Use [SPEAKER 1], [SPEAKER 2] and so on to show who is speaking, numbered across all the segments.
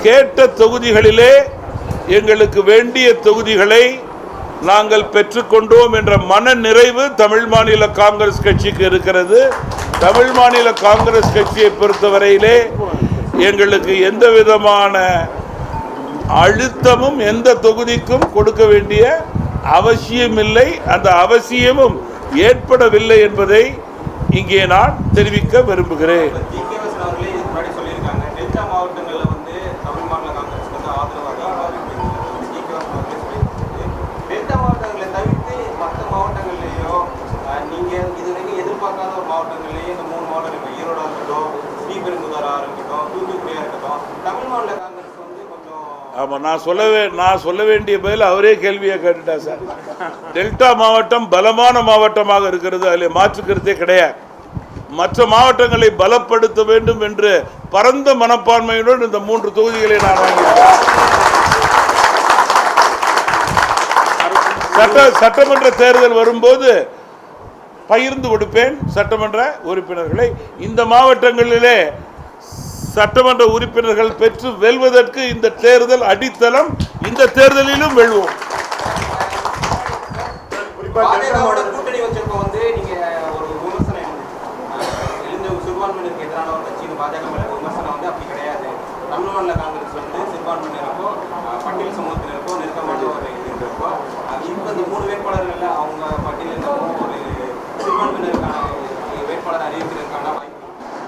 [SPEAKER 1] கேட்ட தொகுதிகளிலே எங்களுக்கு வேண்டிய தொகுதிகளை நாங்கள் பெற்றுக்கொண்டோம் என்ற மன நிறைவு தமிழ் மாநில காங்கிரஸ் கட்சிக்கு இருக்கிறது. தமிழ் மாநில காங்கிரஸ் கட்சியை பொறுத்தவரையிலே எங்களுக்கு எந்த விதமான அழுத்தமும் எந்த தொகுதிக்கும் கொடுக்க வேண்டிய அவசியமில்லை, அந்த அவசியமும் ஏற்படவில்லை என்பதை இங்கே நான் தெரிவிக்க விரும்புகிறேன். ஆமாம், நான் சொல்ல வேண்டிய பதில் அவரே கேள்வியை கேட்டுட்டா சார். டெல்டா மாவட்டம் பலமான மாவட்டமாக இருக்கிறது, அதில் மாற்றுக்கிறதே கிடையாது. மற்ற மாவட்டங்களை பலப்படுத்த வேண்டும் என்று பரந்த மனப்பான்மையுடன் இந்த 3 தொகுதிகளை நான் வாங்கியிருக்கேன். சட்டமன்ற தேர்தல் வரும்போது பகிர்ந்து கொடுப்பேன் சட்டமன்ற உறுப்பினர்களை. இந்த மாவட்டங்களிலே சட்டமன்ற உறுப்பினர்கள் பெற்று வெல்வதற்கு இந்த தேர்தல் அடித்தளம். இந்த தேர்தலிலும் வெல்வோம்.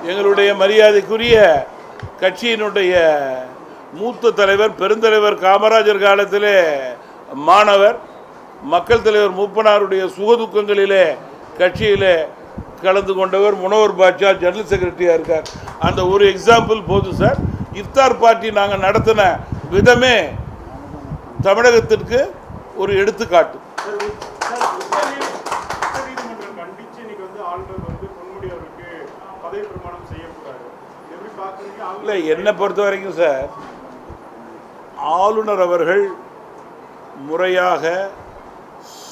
[SPEAKER 1] எங்களுடைய மரியாதைக்குரிய கட்சியினுடைய மூத்த தலைவர், பெருந்தலைவர் காமராஜர் காலத்திலே மாணவர், மக்கள் தலைவர் மூப்பனாருடைய சுகதுக்கங்களிலே கட்சியிலே கலந்து கொண்டவர், முனவர் பாட்சா ஜெனரல் செக்ரட்டரியாக இருக்கார். அந்த ஒரு எக்ஸாம்பிள் போதும் சார். இஃப்தார் பார்ட்டி நாங்கள் நடத்தின விதமே தமிழகத்திற்கு ஒரு எடுத்துக்காட்டு. இல்லை, என்னை பொறுத்த வரைக்கும் சார், ஆளுநர் அவர்கள் முறையாக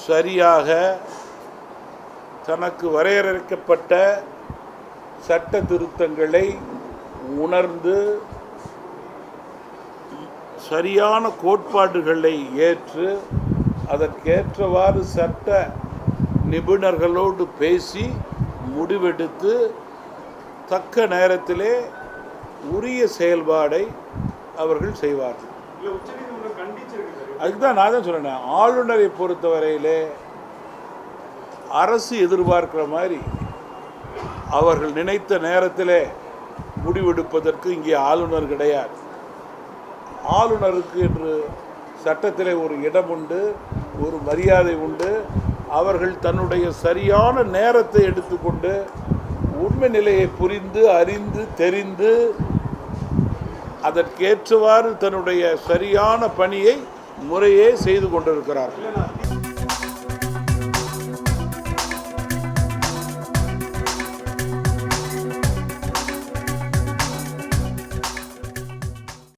[SPEAKER 1] சரியாக தனக்கு வரையறுக்கப்பட்ட சட்ட திருத்தங்களை உணர்ந்து சரியான கோட்பாடுகளை ஏற்று அதற்கேற்றவாறு சட்ட நிபுணர்களோடு பேசி முடிவெடுத்து தக்க நேரத்திலே உரிய செயல்பாடை அவர்கள் செய்வார்கள். அதுதான் நான் தான் சொன்னேன், ஆளுநரை பொறுத்தவரையிலே அரசு எதிர்பார்க்கிற மாதிரி அவர்கள் நினைத்த நேரத்திலே முடிவெடுப்பதற்கு இங்கே ஆளுநர் கிடையாது. ஆளுநருக்கு என்று சட்டத்திலே ஒரு இடம் உண்டு, ஒரு மரியாதை உண்டு. அவர்கள் தன்னுடைய சரியான நேரத்தை எடுத்துக்கொண்டு உண்மை நிலையை புரிந்து அறிந்து தெரிந்து அதற்கேற்றவாறு தன்னுடைய சரியான பணியை முறையே செய்து கொண்டிருக்கிறார்கள்.